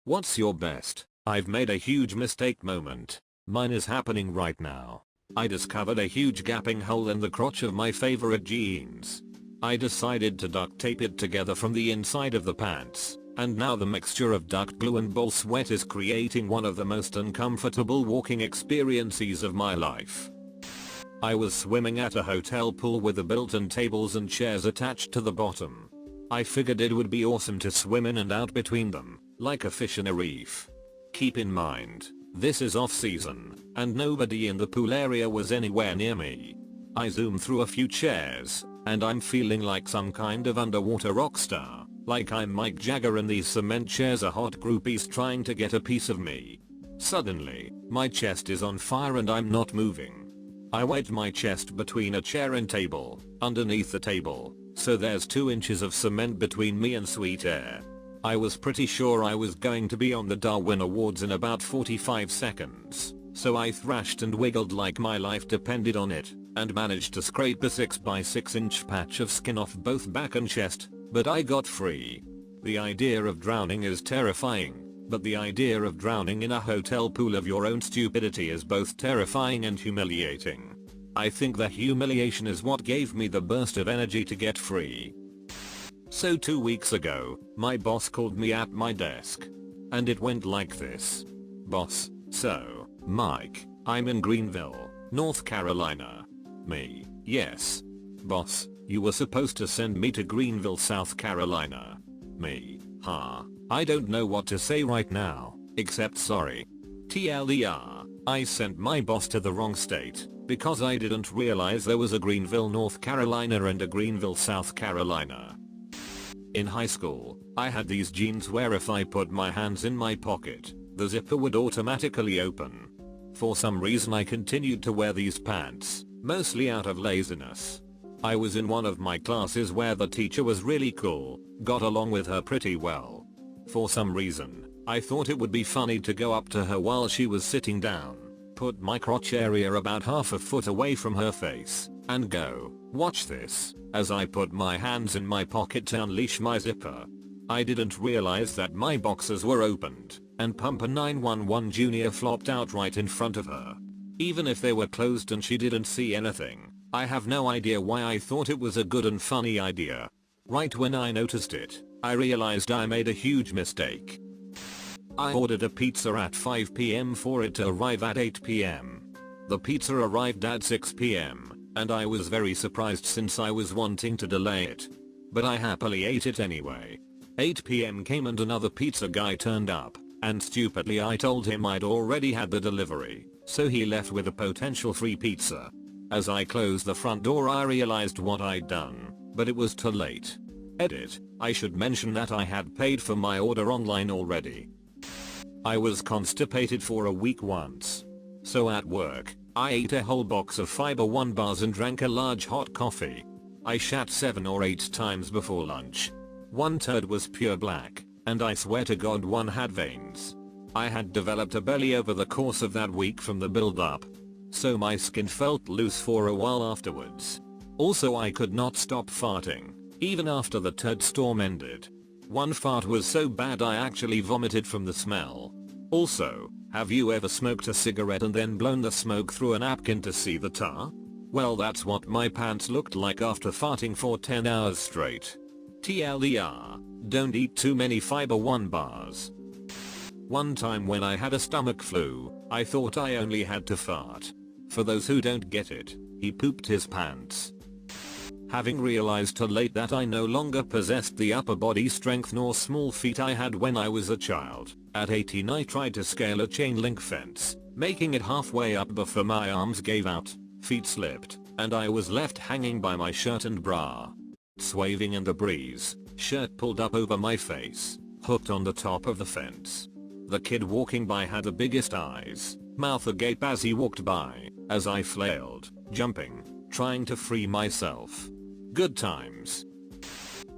What's your best "I've made a huge mistake" moment? Mine is happening right now. I discovered a huge gaping hole in the crotch of my favorite jeans. I decided to duct tape it together from the inside of the pants, and now the mixture of duct glue and ball sweat is creating one of the most uncomfortable walking experiences of my life. I was swimming at a hotel pool with the built-in tables and chairs attached to the bottom. I figured it would be awesome to swim in and out between them, like a fish in a reef. Keep in mind, this is off season, and nobody in the pool area was anywhere near me. I zoom through a few chairs, and I'm feeling like some kind of underwater rock star, like I'm Mike Jagger and these cement chairs are hot groupies trying to get a piece of me. Suddenly, my chest is on fire and I'm not moving. I wedge my chest between a chair and table, underneath the table, so there's 2 inches of cement between me and sweet air. I was pretty sure I was going to be on the Darwin Awards in about 45 seconds, so I thrashed and wiggled like my life depended on it, and managed to scrape a 6x6 inch patch of skin off both back and chest, but I got free. The idea of drowning is terrifying, but the idea of drowning in a hotel pool of your own stupidity is both terrifying and humiliating. I think the humiliation is what gave me the burst of energy to get free. So 2 weeks ago, my boss called me at my desk. And it went like this. "Boss, so, Mike, I'm in Greenville, North Carolina." Me, "Yes." "Boss, you were supposed to send me to Greenville, South Carolina." Me, "Huh, I don't know what to say right now, except sorry." TLDR, I sent my boss to the wrong state, because I didn't realize there was a Greenville, North Carolina and a Greenville, South Carolina. In high school, I had these jeans where if I put my hands in my pocket, the zipper would automatically open. For some reason I continued to wear these pants, mostly out of laziness. I was in one of my classes where the teacher was really cool, got along with her pretty well. For some reason, I thought it would be funny to go up to her while she was sitting down, put my crotch area about half a foot away from her face, and go, "Watch this," as I put my hands in my pocket to unleash my zipper. I didn't realize that my boxers were opened, and Pumper 911 Jr. flopped out right in front of her. Even if they were closed and she didn't see anything, I have no idea why I thought it was a good and funny idea. Right when I noticed it, I realized I made a huge mistake. I ordered a pizza at 5 PM for it to arrive at 8 PM. The pizza arrived at 6 PM, and I was very surprised since I was wanting to delay it. But I happily ate it anyway. 8 PM came and another pizza guy turned up, and stupidly I told him I'd already had the delivery, so he left with a potential free pizza. As I closed the front door I realized what I'd done, but it was too late. Edit, I should mention that I had paid for my order online already. I was constipated for a week once. So at work, I ate a whole box of Fiber One bars and drank a large hot coffee. I shat 7 or 8 times before lunch. One turd was pure black, and I swear to God one had veins. I had developed a belly over the course of that week from the build up. So my skin felt loose for a while afterwards. Also I could not stop farting, even after the turd storm ended. One fart was so bad I actually vomited from the smell. Also, have you ever smoked a cigarette and then blown the smoke through a napkin to see the tar? Well, that's what my pants looked like after farting for 10 hours straight. TLDR, don't eat too many Fiber One bars. One time when I had a stomach flu, I thought I only had to fart. For those who don't get it, he pooped his pants. Having realized too late that I no longer possessed the upper body strength nor small feet I had when I was a child, at 18 I tried to scale a chain link fence, making it halfway up before my arms gave out, feet slipped, and I was left hanging by my shirt and bra. Swaying in the breeze, shirt pulled up over my face, hooked on the top of the fence. The kid walking by had the biggest eyes, mouth agape as he walked by, as I flailed, jumping, trying to free myself. Good times.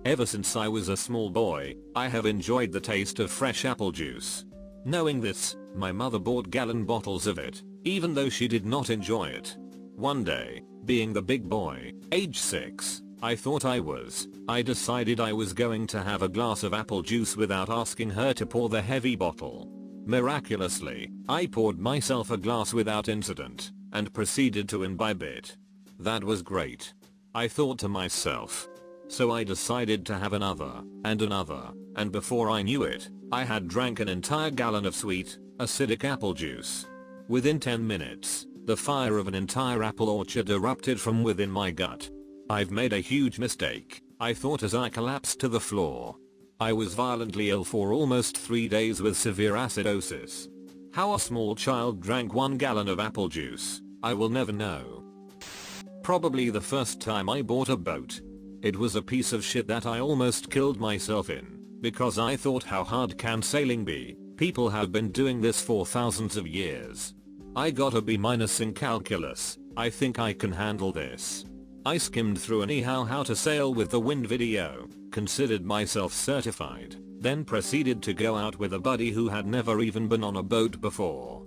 Ever since I was a small boy, I have enjoyed the taste of fresh apple juice. Knowing this, my mother bought gallon bottles of it, even though she did not enjoy it. One day, being the big boy, age 6, I thought I was. I decided I was going to have a glass of apple juice without asking her to pour the heavy bottle. Miraculously, I poured myself a glass without incident and proceeded to imbibe it. That was great. I thought to myself. So I decided to have another, and before I knew it, I had drank an entire gallon of sweet, acidic apple juice. Within 10 minutes, the fire of an entire apple orchard erupted from within my gut. I've made a huge mistake, I thought as I collapsed to the floor. I was violently ill for almost 3 days with severe acidosis. How a small child drank 1 gallon of apple juice, I will never know. Probably the first time I bought a boat. It was a piece of shit that I almost killed myself in, because I thought how hard can sailing be, people have been doing this for thousands of years. I got a B- in calculus, I think I can handle this. I skimmed through anyhow how to sail with the wind video, considered myself certified, then proceeded to go out with a buddy who had never even been on a boat before.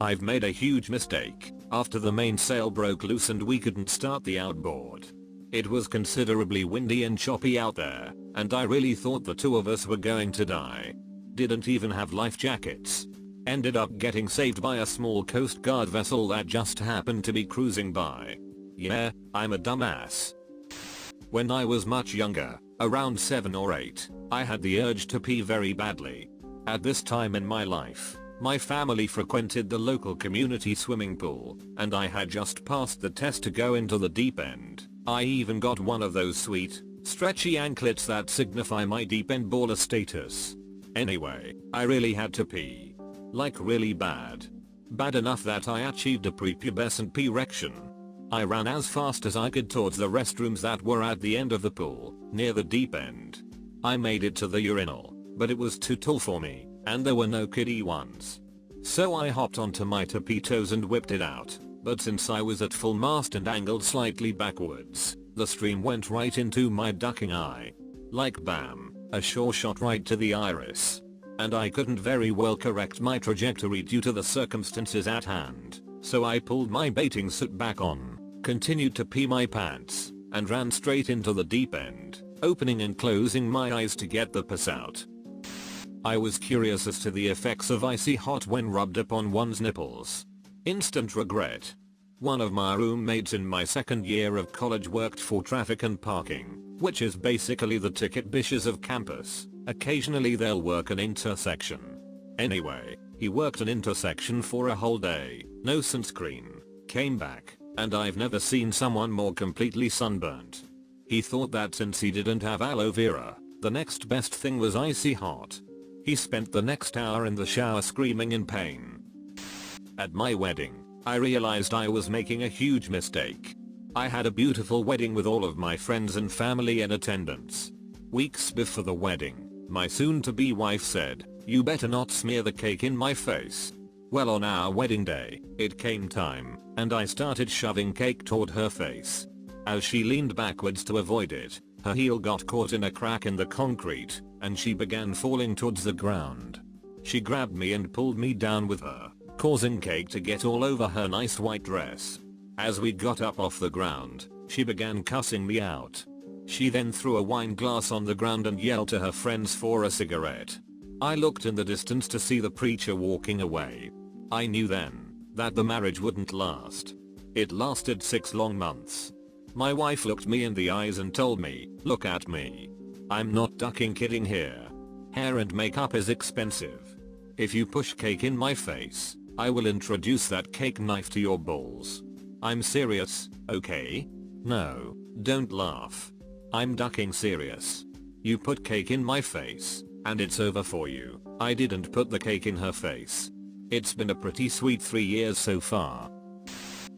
I've made a huge mistake, after the mainsail broke loose and we couldn't start the outboard. It was considerably windy and choppy out there, and I really thought the two of us were going to die. Didn't even have life jackets. Ended up getting saved by a small Coast Guard vessel that just happened to be cruising by. Yeah, I'm a dumbass. When I was much younger, around 7 or 8, I had the urge to pee very badly. At this time in my life, my family frequented the local community swimming pool, and I had just passed the test to go into the deep end. I even got one of those sweet, stretchy anklets that signify my deep end baller status. Anyway, I really had to pee. Like really bad. Bad enough that I achieved a prepubescent P-rection. I ran as fast as I could towards the restrooms that were at the end of the pool, near the deep end. I made it to the urinal, but it was too tall for me, and there were no kiddie ones. So I hopped onto my tippy toes and whipped it out. But since I was at full mast and angled slightly backwards, the stream went right into my ducking eye. Like bam, a sure shot right to the iris. And I couldn't very well correct my trajectory due to the circumstances at hand, so I pulled my bathing suit back on, continued to pee my pants, and ran straight into the deep end, opening and closing my eyes to get the piss out. I was curious as to the effects of icy hot when rubbed upon one's nipples. Instant regret. One of my roommates in my second year of college worked for traffic and parking, which is basically the ticket bishes of campus. Occasionally they'll work an intersection. Anyway, he worked an intersection for a whole day, no sunscreen, came back, and I've never seen someone more completely sunburnt. He thought that since he didn't have aloe vera, the next best thing was icy hot. He spent the next hour in the shower screaming in pain. At my wedding, I realized I was making a huge mistake. I had a beautiful wedding with all of my friends and family in attendance. Weeks before the wedding, my soon-to-be wife said, "You better not smear the cake in my face." Well, on our wedding day, it came time, and I started shoving cake toward her face. As she leaned backwards to avoid it, her heel got caught in a crack in the concrete, and she began falling towards the ground. She grabbed me and pulled me down with her, causing cake to get all over her nice white dress. As we got up off the ground, she began cussing me out. She then threw a wine glass on the ground and yelled to her friends for a cigarette. I looked in the distance to see the preacher walking away. I knew then that the marriage wouldn't last. It lasted 6 long months. My wife looked me in the eyes and told me, "Look at me. I'm not ducking kidding here. Hair and makeup is expensive. If you push cake in my face, I will introduce that cake knife to your balls. I'm serious, okay? No, don't laugh. I'm ducking serious. You put cake in my face, and it's over for you." I didn't put the cake in her face. It's been a pretty sweet 3 years so far.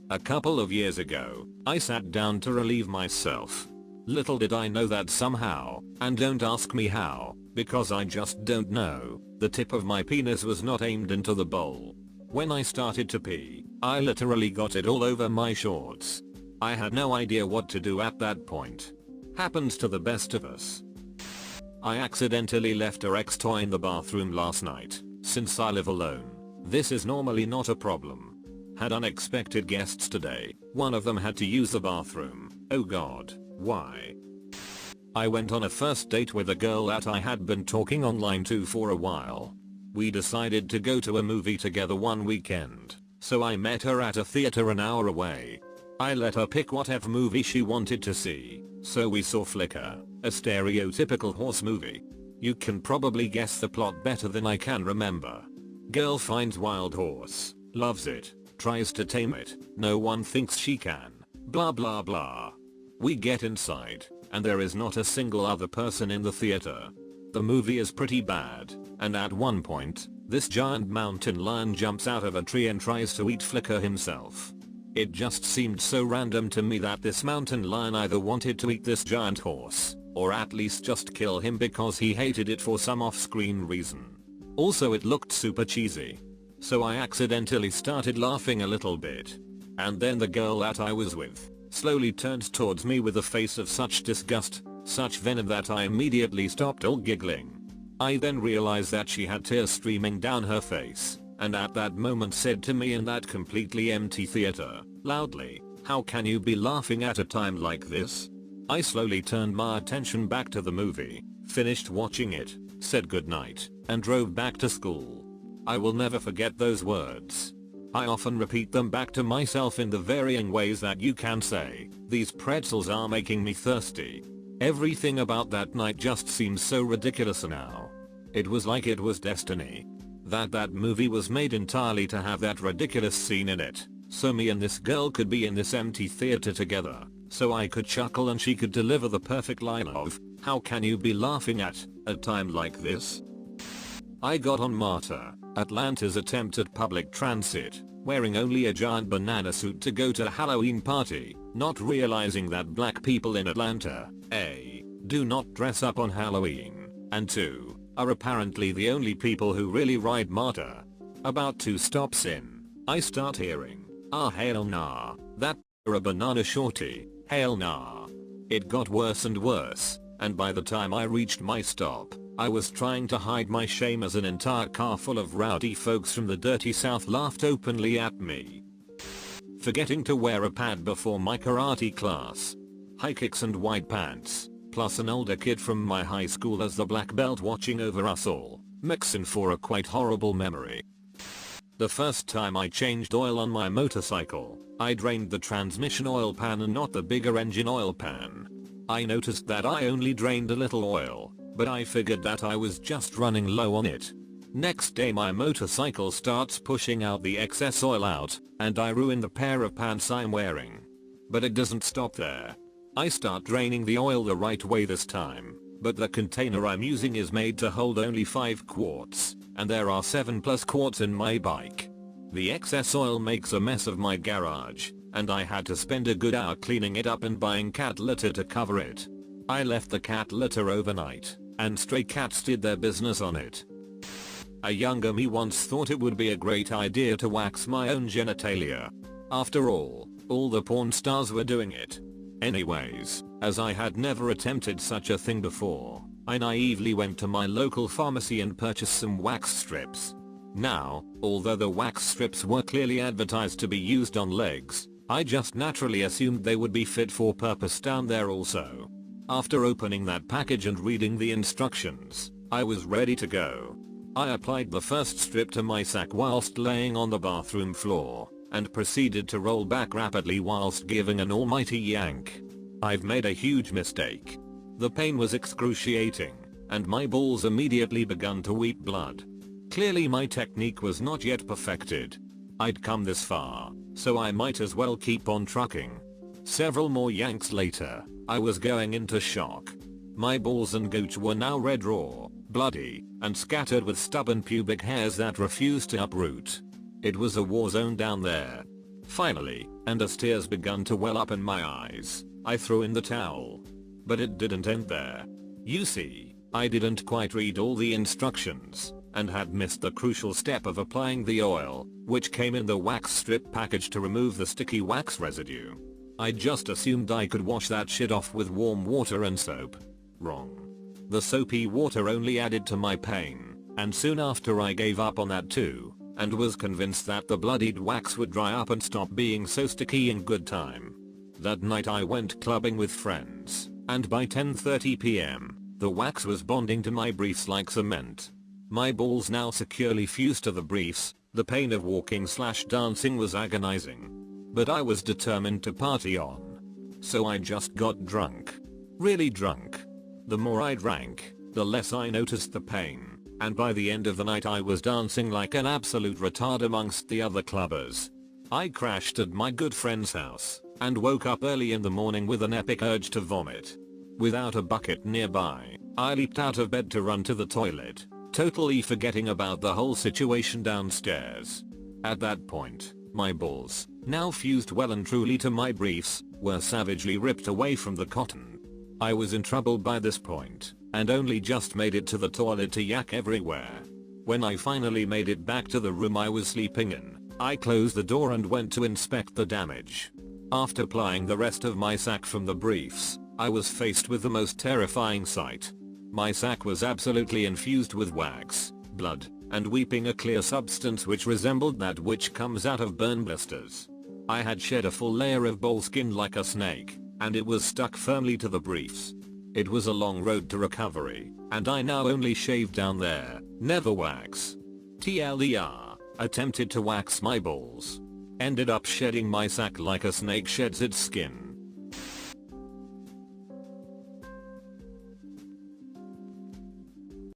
A couple of years ago, I sat down to relieve myself. Little did I know that somehow, and don't ask me how, because I just don't know, the tip of my penis was not aimed into the bowl. When I started to pee, I literally got it all over my shorts. I had no idea what to do at that point. Happens to the best of us. I accidentally left a Rex toy in the bathroom last night. Since I live alone, this is normally not a problem. Had unexpected guests today. One of them had to use the bathroom. Oh god. Why? I went on a first date with a girl that I had been talking online to for a while. We decided to go to a movie together one weekend, so I met her at a theater an hour away. I let her pick whatever movie she wanted to see, so we saw Flicker, a stereotypical horse movie. You can probably guess the plot better than I can remember. Girl finds wild horse, loves it, tries to tame it, no one thinks she can, blah blah blah. We get inside, and there is not a single other person in the theater. The movie is pretty bad, and at one point, this giant mountain lion jumps out of a tree and tries to eat Flicker himself. It just seemed so random to me that this mountain lion either wanted to eat this giant horse, or at least just kill him because he hated it for some off-screen reason. Also it looked super cheesy. So I accidentally started laughing a little bit. And then the girl that I was with slowly turned towards me with a face of such disgust, such venom that I immediately stopped all giggling. I then realized that she had tears streaming down her face, and at that moment said to me in that completely empty theater, loudly, "How can you be laughing at a time like this?" I slowly turned my attention back to the movie, finished watching it, said goodnight, and drove back to school. I will never forget those words. I often repeat them back to myself in the varying ways that you can say, "These pretzels are making me thirsty." Everything about that night just seems so ridiculous now. It was like it was destiny. That movie was made entirely to have that ridiculous scene in it, so me and this girl could be in this empty theater together, so I could chuckle and she could deliver the perfect line of, "How can you be laughing at a time like this?" I got on MARTA, Atlanta's attempt at public transit, wearing only a giant banana suit to go to a Halloween party, not realizing that black people in Atlanta, A, do not dress up on Halloween, and 2, are apparently the only people who really ride MARTA. About 2 stops in, I start hearing, "Ah hell nah, that a banana shorty, hell nah." It got worse and worse, and by the time I reached my stop, I was trying to hide my shame as an entire car full of rowdy folks from the dirty south laughed openly at me. Forgetting to wear a pad before my karate class. High kicks and white pants, plus an older kid from my high school as the black belt watching over us all, mixing for a quite horrible memory. The first time I changed oil on my motorcycle, I drained the transmission oil pan and not the bigger engine oil pan. I noticed that I only drained a little oil, but I figured that I was just running low on it. Next day my motorcycle starts pushing out the excess oil out, and I ruin the pair of pants I'm wearing. But it doesn't stop there. I start draining the oil the right way this time, but the container I'm using is made to hold only 5 quarts, and there are 7+ quarts in my bike. The excess oil makes a mess of my garage, and I had to spend a good hour cleaning it up and buying cat litter to cover it. I left the cat litter overnight, and stray cats did their business on it. A younger me once thought it would be a great idea to wax my own genitalia. After all the porn stars were doing it. Anyways, as I had never attempted such a thing before, I naively went to my local pharmacy and purchased some wax strips. Now, although the wax strips were clearly advertised to be used on legs, I just naturally assumed they would be fit for purpose down there also. After opening that package and reading the instructions, I was ready to go. I applied the first strip to my sack whilst laying on the bathroom floor, and proceeded to roll back rapidly whilst giving an almighty yank. I've made a huge mistake. The pain was excruciating, and my balls immediately began to weep blood. Clearly my technique was not yet perfected. I'd come this far, so I might as well keep on trucking. Several more yanks later, I was going into shock. My balls and gooch were now red raw, bloody, and scattered with stubborn pubic hairs that refused to uproot. It was a war zone down there. Finally, and as tears began to well up in my eyes, I threw in the towel. But it didn't end there. You see, I didn't quite read all the instructions, and had missed the crucial step of applying the oil, which came in the wax strip package to remove the sticky wax residue. I just assumed I could wash that shit off with warm water and soap. Wrong. The soapy water only added to my pain, and soon after I gave up on that too, and was convinced that the bloodied wax would dry up and stop being so sticky in good time. That night I went clubbing with friends, and by 10:30 PM, the wax was bonding to my briefs like cement. My balls now securely fused to the briefs, the pain of walking/dancing was agonizing. But I was determined to party on. So I just got drunk. Really drunk. The more I drank, the less I noticed the pain, and by the end of the night I was dancing like an absolute retard amongst the other clubbers. I crashed at my good friend's house, and woke up early in the morning with an epic urge to vomit. Without a bucket nearby, I leaped out of bed to run to the toilet, totally forgetting about the whole situation downstairs. At that point, my balls, now fused well and truly to my briefs, were savagely ripped away from the cotton. I was in trouble by this point, and only just made it to the toilet to yak everywhere. When I finally made it back to the room I was sleeping in, I closed the door and went to inspect the damage. After plying the rest of my sack from the briefs, I was faced with the most terrifying sight. My sack was absolutely infused with wax, blood, and weeping a clear substance which resembled that which comes out of burn blisters. I had shed a full layer of ball skin like a snake, and it was stuck firmly to the briefs. It was a long road to recovery, and I now only shave down there, never wax. TLDR, attempted to wax my balls. Ended up shedding my sack like a snake sheds its skin.